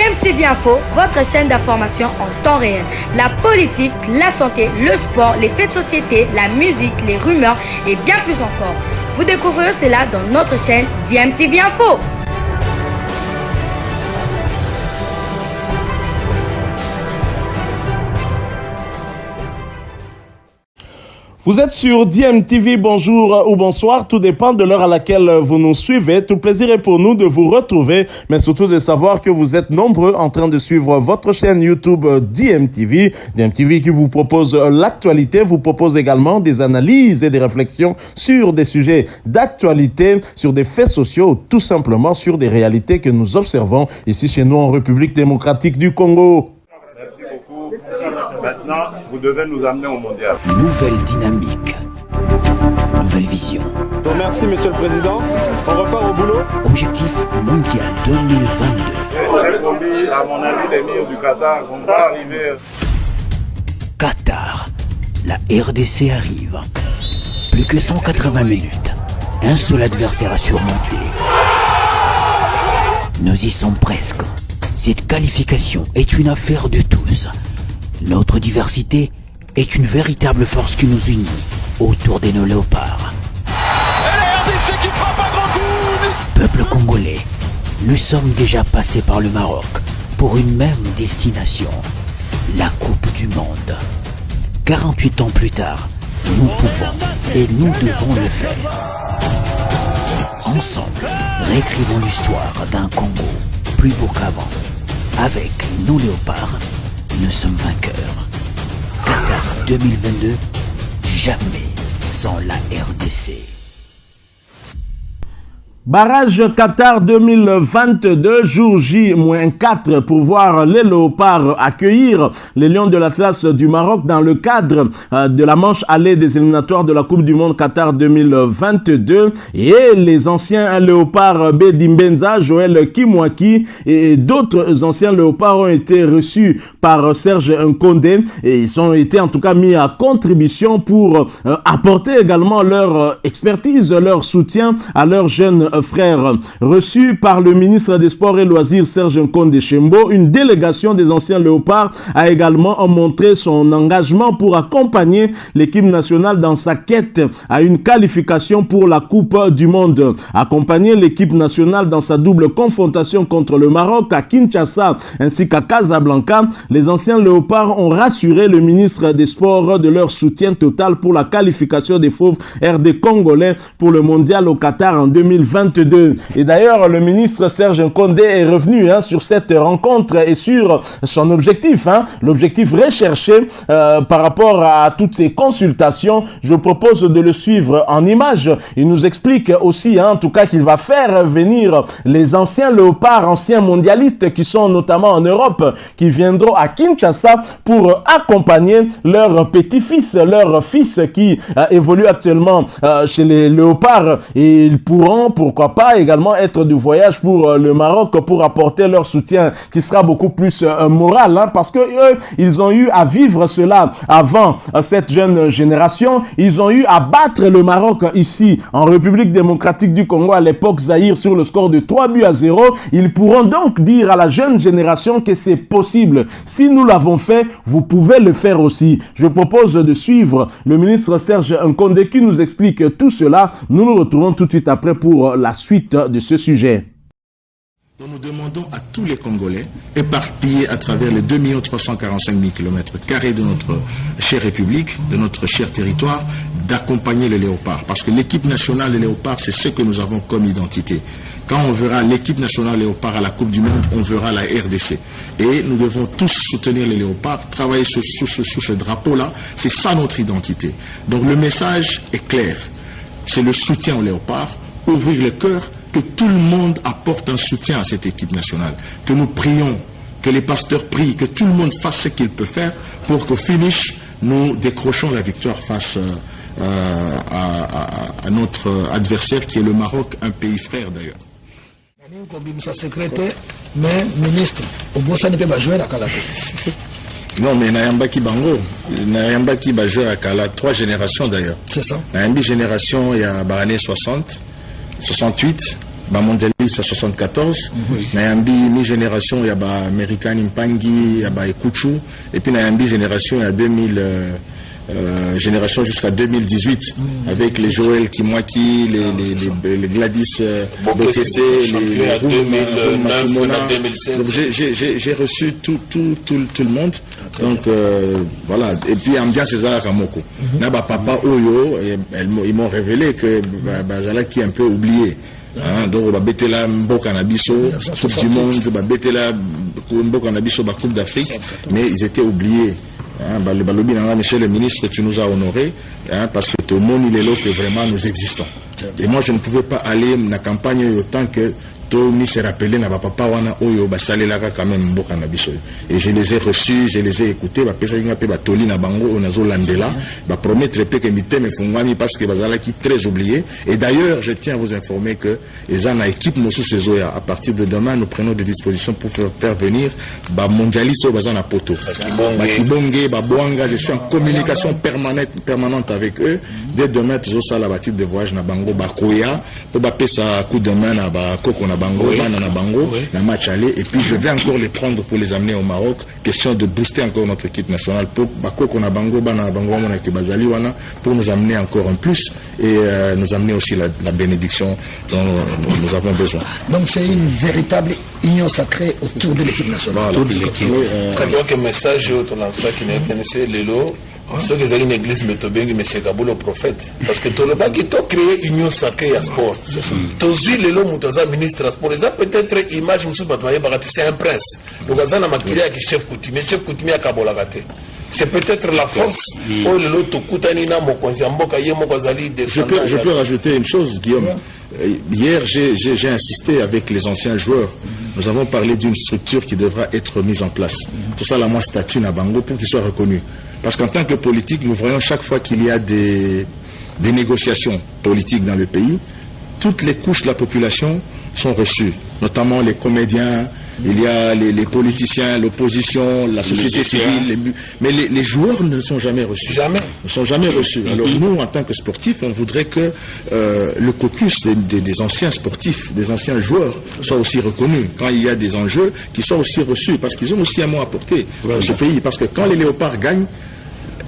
DMTV Info, votre chaîne d'information en temps réel. La politique, la santé, le sport, les faits de société, la musique, les rumeurs et bien plus encore. Vous découvrirez cela dans notre chaîne DMTV Info. Vous êtes sur DMTV, bonjour ou bonsoir, tout dépend de l'heure à laquelle vous nous suivez. Tout plaisir est pour nous de vous retrouver, mais surtout de savoir que vous êtes nombreux en train de suivre votre chaîne YouTube DMTV. DMTV qui vous propose l'actualité, vous propose également des analyses et des réflexions sur des sujets d'actualité, sur des faits sociaux, tout simplement sur des réalités que nous observons ici chez nous en République démocratique du Congo. Merci beaucoup. Maintenant, vous devez nous amener au mondial. Nouvelle dynamique, nouvelle vision. Merci, Monsieur le Président. On repart au boulot. Objectif mondial 2022. J'ai promis à mon ami l'émir du Qatar qu'on va arriver. Qatar, la RDC arrive. Plus que 180 minutes. Un seul adversaire à surmonter. Nous y sommes presque. Cette qualification est une affaire de tous. Notre diversité est une véritable force qui nous unit autour de nos léopards. Et la RDC qui frappe un grand coup. Peuple congolais, nous sommes déjà passés par le Maroc pour une même destination, la Coupe du Monde. 48 ans plus tard, nous pouvons et nous devons le faire. Ensemble, réécrivons l'histoire d'un Congo plus beau qu'avant. Avec nos léopards, nous sommes vainqueurs. Qatar 2022, jamais sans la RDC. Barrage Qatar 2022, jour J-4 pour voir les léopards accueillir les Lions de l'Atlas du Maroc dans le cadre de la manche allée des éliminatoires de la Coupe du Monde Qatar 2022 et les anciens léopards Bedimbenza, Joël Kimwaki et d'autres anciens léopards ont été reçus par Serge Nkondé et ils ont été en tout cas mis à contribution pour apporter également leur expertise, leur soutien à leurs jeunes frères. Reçu par le ministre des Sports et Loisirs Serge Nkondé Chembo, une délégation des anciens léopards a également montré son engagement pour accompagner l'équipe nationale dans sa quête à une qualification pour la Coupe du Monde. Accompagner l'équipe nationale dans sa double confrontation contre le Maroc à Kinshasa ainsi qu'à Casablanca, les anciens léopards ont rassuré le ministre des Sports de leur soutien total pour la qualification des fauves RD congolais pour le mondial au Qatar en 2022. Et d'ailleurs, le ministre Serge Nkondé est revenu sur cette rencontre et sur son objectif, l'objectif recherché par rapport à toutes ces consultations. Je propose de le suivre en images. Il nous explique aussi, en tout cas, qu'il va faire venir les anciens léopards, anciens mondialistes qui sont notamment en Europe, qui viendront à Kinshasa pour accompagner leur petit-fils, leur fils qui évolue actuellement chez les léopards et ils pourront, pourquoi pas, également être du voyage pour le Maroc pour apporter leur soutien qui sera beaucoup plus moral parce que eux, ils ont eu à vivre cela avant cette jeune génération. Ils ont eu à battre le Maroc ici en République démocratique du Congo à l'époque Zaïre sur le score de 3-0. Ils pourront donc dire à la jeune génération que c'est possible. Si nous l'avons fait, vous pouvez le faire aussi. Je propose de suivre le ministre Serge Nkondé qui nous explique tout cela. Nous nous retrouvons tout de suite après pour la suite de ce sujet. Nous demandons à tous les Congolais, éparpillés à travers les 2 345 000 km² de notre chère République, de notre cher territoire, d'accompagner les léopards. Parce que l'équipe nationale des léopards, c'est ce que nous avons comme identité. Quand on verra l'équipe nationale léopard à la Coupe du Monde, on verra la RDC. Et nous devons tous soutenir les léopards, travailler sous ce drapeau-là. C'est ça notre identité. Donc le message est clair. C'est le soutien aux léopards, ouvrir le cœur, que tout le monde apporte un soutien à cette équipe nationale, que nous prions, que les pasteurs prient, que tout le monde fasse ce qu'il peut faire pour qu'au finish, nous décrochons la victoire face à notre adversaire qui est le Maroc, un pays frère d'ailleurs. Mais ministre, au Bossa ne peut pas jouer à Kalaté. Non, mais Nayambaki Bango, Nayambaki va jouer à Kala, 3 générations d'ailleurs. C'est ça. Nayambi génération, il y a années 60, 68, mondialiste à 74, Nayambi mi-génération, il y a American Impangi, il y a Ekuchu, et puis Nayambi génération, il y a 2000, génération jusqu'à 2018, avec les Joël Kimwaki, les Gladys Bokesse, les Roum, j'ai reçu tout le monde. Donc voilà, et puis ambiance Zala Kamoko. Naba papa Oyo, ils m'ont révélé que Zala qui est un peu oublié. Donc on va bêter la Mboka Nabiso, Coupe du Monde, on va bêter la Mboka Nabiso, Coupe d'Afrique, mais ils étaient oubliés. Monsieur le ministre, tu nous as honorés, parce que tout le monde il est là que vraiment nous existons. Et moi je ne pouvais pas aller dans la campagne autant que tout ni se rappeler na papa wana oyo basalelaka quand même mboka na biso. Et je les ai reçus, je les ai écoutés, ba pesa nga pe ba toli na bango onazo landela, ba promettre pe que miteme fungwami parce que bazala qui très oublié. Et d'ailleurs, je tiens à vous informer que les ana équipe mosu sezoya à partir de demain nous prenons des dispositions pour faire venir ba mondialisto bazana poto. Ba kibonge, ba boanga, je suis en communication permanente avec eux. Dès demain toujours ça la bâtisse de voyage na bango ba koya, pour ba pesa coup de main na ba koko na bango, na bango, na match aller, et puis je vais encore les prendre pour les amener au Maroc. Question de booster encore notre équipe nationale pour Bakoko na bango, bana bango wana ke bazali wana, pour nous amener encore un plus et nous amener aussi la bénédiction dont nous avons besoin. Donc c'est une véritable union sacrée autour de l'équipe nationale. Voilà. Donc un message au Tolansa qui n'est pas Lelo. Ceux qui ont une église métobengi mais c'est Kabul le prophète parce que tout le monde qui a créé une union sacrée à sport tous les lots mutaza ministre à sport ça peut-être image monsieur Batmaye Bagati c'est un prince donc ça na makilia qui chef coutumier à Kabola gâté c'est peut-être la force oh le lot tukutani na mokonzi mboka ye mokozali je peux rajouter une chose Guillaume. Hier j'ai insisté avec les anciens joueurs. Nous avons parlé d'une structure qui devra être mise en place. Tout ça la moi statut na bango pour qu'il soit reconnu. Parce qu'en tant que politique, nous voyons chaque fois qu'il y a des négociations politiques dans le pays, toutes les couches de la population sont reçues, notamment les comédiens, il y a les politiciens, l'opposition, la société civile, mais les joueurs ne sont jamais reçus. Jamais. Ne sont jamais reçus. Alors nous, en tant que sportifs, on voudrait que le caucus des anciens sportifs, des anciens joueurs, soit aussi reconnu. Quand il y a des enjeux, qu'ils soient aussi reçus, parce qu'ils ont aussi un mot à porter dans ce pays. Parce que quand les léopards gagnent,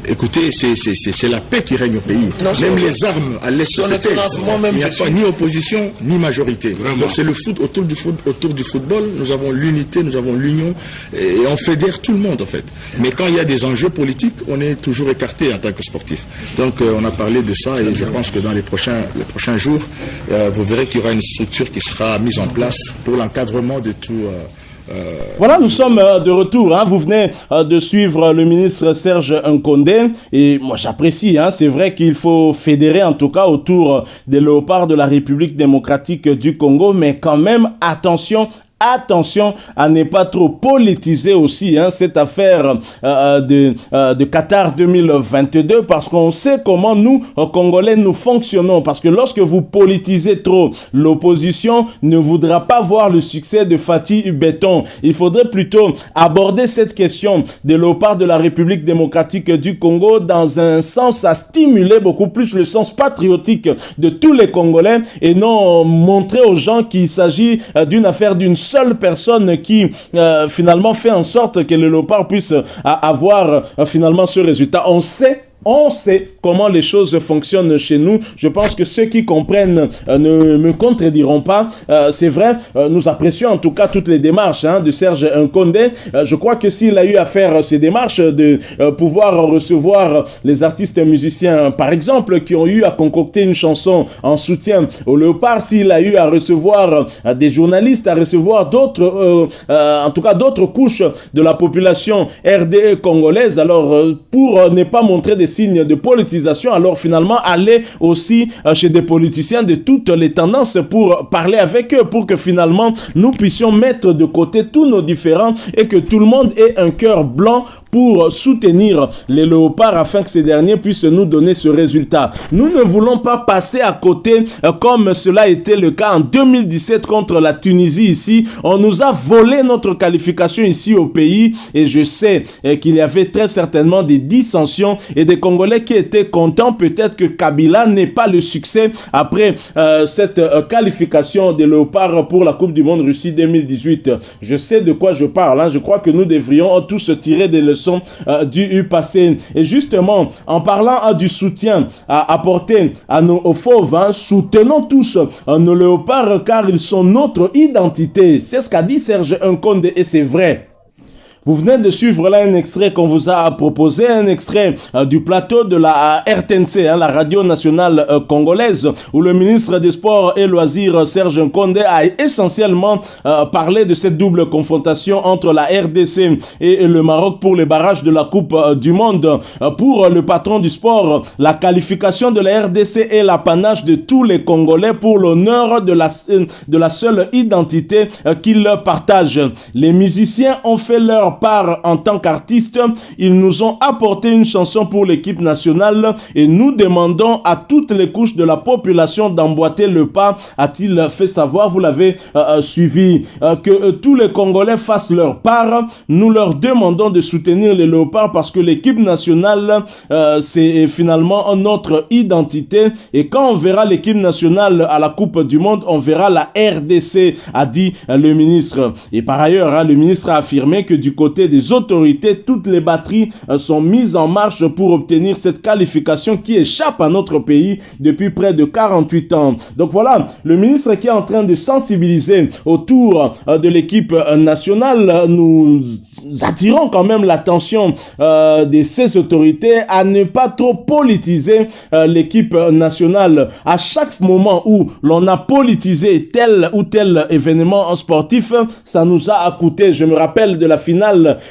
écoutez, c'est la paix qui règne au pays. Non, même les armes à l'est se taisent. Il n'y a pas ni opposition ni majorité. Vraiment. Donc c'est le foot autour du football. Nous avons l'unité, nous avons l'union et on fédère tout le monde en fait. Mais quand il y a des enjeux politiques, on est toujours écarté en tant que sportif. Donc on a parlé de ça et je pense que dans les prochains jours, vous verrez qu'il y aura une structure qui sera mise en place pour l'encadrement de tout. Voilà, nous sommes de retour. Vous venez de suivre le ministre Serge Nkondé et moi j'apprécie. C'est vrai qu'il faut fédérer en tout cas autour des léopards de la République démocratique du Congo, mais quand même attention à ne pas trop politiser aussi cette affaire de Qatar 2022 parce qu'on sait comment nous, Congolais, nous fonctionnons. Parce que lorsque vous politisez trop, l'opposition ne voudra pas voir le succès de Fatih Béton. Il faudrait plutôt aborder cette question de léopard de la République démocratique du Congo dans un sens à stimuler beaucoup plus le sens patriotique de tous les Congolais et non montrer aux gens qu'il s'agit d'une affaire d'une seule personne qui finalement fait en sorte que le léopard puisse avoir finalement ce résultat. On sait comment les choses fonctionnent chez nous. Je pense que ceux qui comprennent ne me contrediront pas. C'est vrai, nous apprécions en tout cas toutes les démarches de Serge Nkondé. Je crois que s'il a eu à faire ces démarches de pouvoir recevoir les artistes musiciens, par exemple, qui ont eu à concocter une chanson en soutien au léopard, s'il a eu à recevoir des journalistes, à recevoir d'autres, en tout cas d'autres couches de la population RDE congolaise, alors pour ne pas montrer des signes de politisation, alors finalement aller aussi chez des politiciens de toutes les tendances pour parler avec eux, pour que finalement nous puissions mettre de côté tous nos différends et que tout le monde ait un cœur blanc pour soutenir les léopards afin que ces derniers puissent nous donner ce résultat. Nous ne voulons pas passer à côté comme cela était le cas en 2017 contre la Tunisie ici. On nous a volé notre qualification ici au pays et je sais qu'il y avait très certainement des dissensions et des des Congolais qui étaient contents peut-être que Kabila n'ait pas le succès après cette qualification des Léopards pour la Coupe du Monde Russie 2018. Je sais de quoi je parle, hein. Je crois que nous devrions tous tirer des leçons du passé. Et justement, en parlant du soutien apporté à nos fauves, hein, soutenons tous nos Léopards car ils sont notre identité. C'est ce qu'a dit Serge Nkonde et c'est vrai. Vous venez de suivre là un extrait qu'on vous a proposé, un extrait du plateau de la RTNC, hein, la radio nationale congolaise, où le ministre des Sports et Loisirs, Serge Nkonde, a essentiellement parlé de cette double confrontation entre la RDC et le Maroc pour les barrages de la Coupe du Monde. Pour le patron du sport, la qualification de la RDC est l'apanage de tous les Congolais pour l'honneur de la seule identité qu'ils partagent. Les musiciens ont fait leur part en tant qu'artistes, ils nous ont apporté une chanson pour l'équipe nationale et nous demandons à toutes les couches de la population d'emboîter le pas, a-t-il fait savoir. Vous l'avez suivi, que tous les Congolais fassent leur part. Nous leur demandons de soutenir les Léopards parce que l'équipe nationale c'est finalement notre identité et quand on verra l'équipe nationale à la Coupe du Monde, on verra la RDC, a dit le ministre. Et par ailleurs, hein, le ministre a affirmé que du côté des autorités, toutes les batteries sont mises en marche pour obtenir cette qualification qui échappe à notre pays depuis près de 48 ans. Donc voilà, le ministre qui est en train de sensibiliser autour de l'équipe nationale. Nous attirons quand même l'attention de ces autorités à ne pas trop politiser l'équipe nationale. À chaque moment où l'on a politisé tel ou tel événement sportif, ça nous a coûté. Je me rappelle de la finale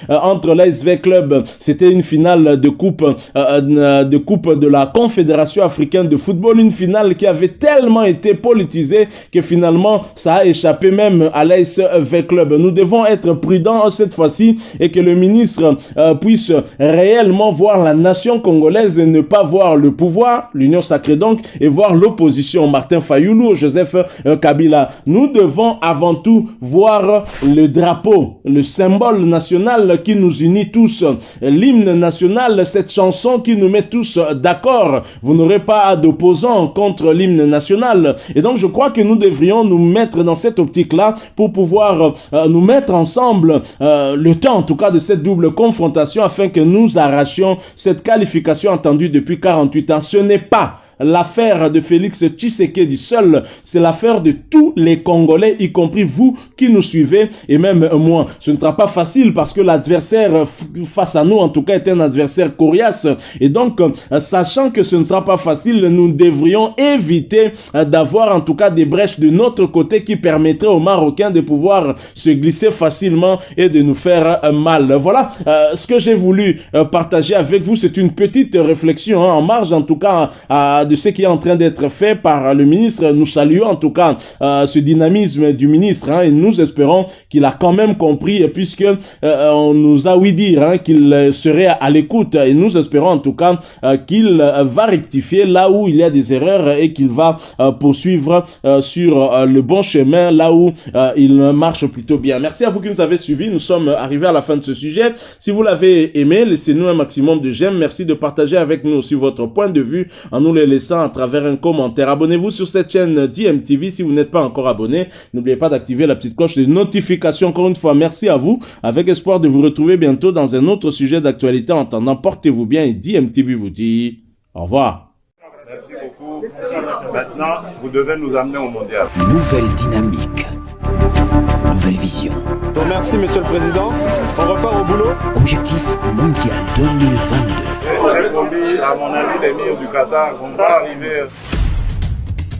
entre l'ASV Club, c'était une finale de coupe de la Confédération africaine de football, une finale qui avait tellement été politisée que finalement ça a échappé même à l'ASV Club. Nous devons être prudents cette fois-ci et que le ministre puisse réellement voir la nation congolaise et ne pas voir le pouvoir, l'Union sacrée donc, et voir l'opposition, Martin Fayoulou, Joseph Kabila. Nous devons avant tout voir le drapeau, le symbole national qui nous unit tous, l'hymne national, cette chanson qui nous met tous d'accord. Vous n'aurez pas d'opposants contre l'hymne national. Et donc je crois que nous devrions nous mettre dans cette optique-là pour pouvoir nous mettre ensemble le temps en tout cas de cette double confrontation afin que nous arrachions cette qualification attendue depuis 48 ans. Ce n'est pas l'affaire de Félix Tshisekedi seul, c'est l'affaire de tous les Congolais, y compris vous qui nous suivez et même moi. Ce ne sera pas facile parce que l'adversaire face à nous en tout cas est un adversaire coriace et donc sachant que ce ne sera pas facile, nous devrions éviter d'avoir en tout cas des brèches de notre côté qui permettraient aux Marocains de pouvoir se glisser facilement et de nous faire mal. Voilà ce que j'ai voulu partager avec vous. C'est une petite réflexion en marge en tout cas de ce qui est en train d'être fait par le ministre. Nous saluons en tout cas ce dynamisme du ministre et nous espérons qu'il a quand même compris puisque on nous a ouï dire qu'il serait à l'écoute et nous espérons en tout cas qu'il va rectifier là où il y a des erreurs et qu'il va poursuivre sur le bon chemin là où il marche plutôt bien. Merci à vous qui nous avez suivis. Nous sommes arrivés à la fin de ce sujet. Si vous l'avez aimé, laissez-nous un maximum de j'aime. Merci de partager avec nous aussi votre point de vue en nous les laissant à travers un commentaire. Abonnez-vous sur cette chaîne DMTV si vous n'êtes pas encore abonné. N'oubliez pas d'activer la petite cloche de notification. Encore une fois, merci à vous. Avec espoir de vous retrouver bientôt dans un autre sujet d'actualité. En attendant, portez-vous bien et DMTV vous dit au revoir. Merci beaucoup. Maintenant, vous devez nous amener au mondial. Nouvelle dynamique. Nouvelle vision. Merci, Monsieur le Président. On repart au boulot. Objectif mondial 2022. J'ai promis à mon ami l'émir du Qatar qu'on va arriver.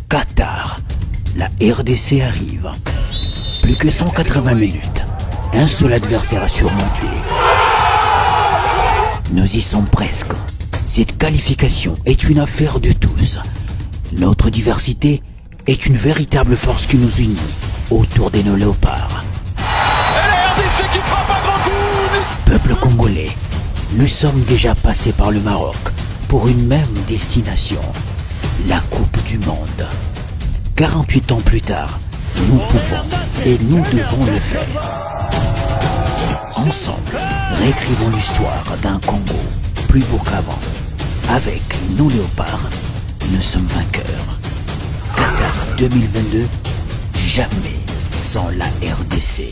Qatar. La RDC arrive. Plus que 180 minutes. Un seul adversaire à surmonter. Nous y sommes presque. Cette qualification est une affaire de tous. Notre diversité est une véritable force qui nous unit autour de nos léopards. Et la RDC qui frappe un grand coup. Peuple congolais, nous sommes déjà passés par le Maroc pour une même destination, la Coupe du Monde. 48 ans plus tard, nous pouvons et nous devons le faire. Ensemble, réécrivons l'histoire d'un Congo plus beau qu'avant. Avec nos léopards, nous sommes vainqueurs. Qatar 2022, jamais sans la RDC.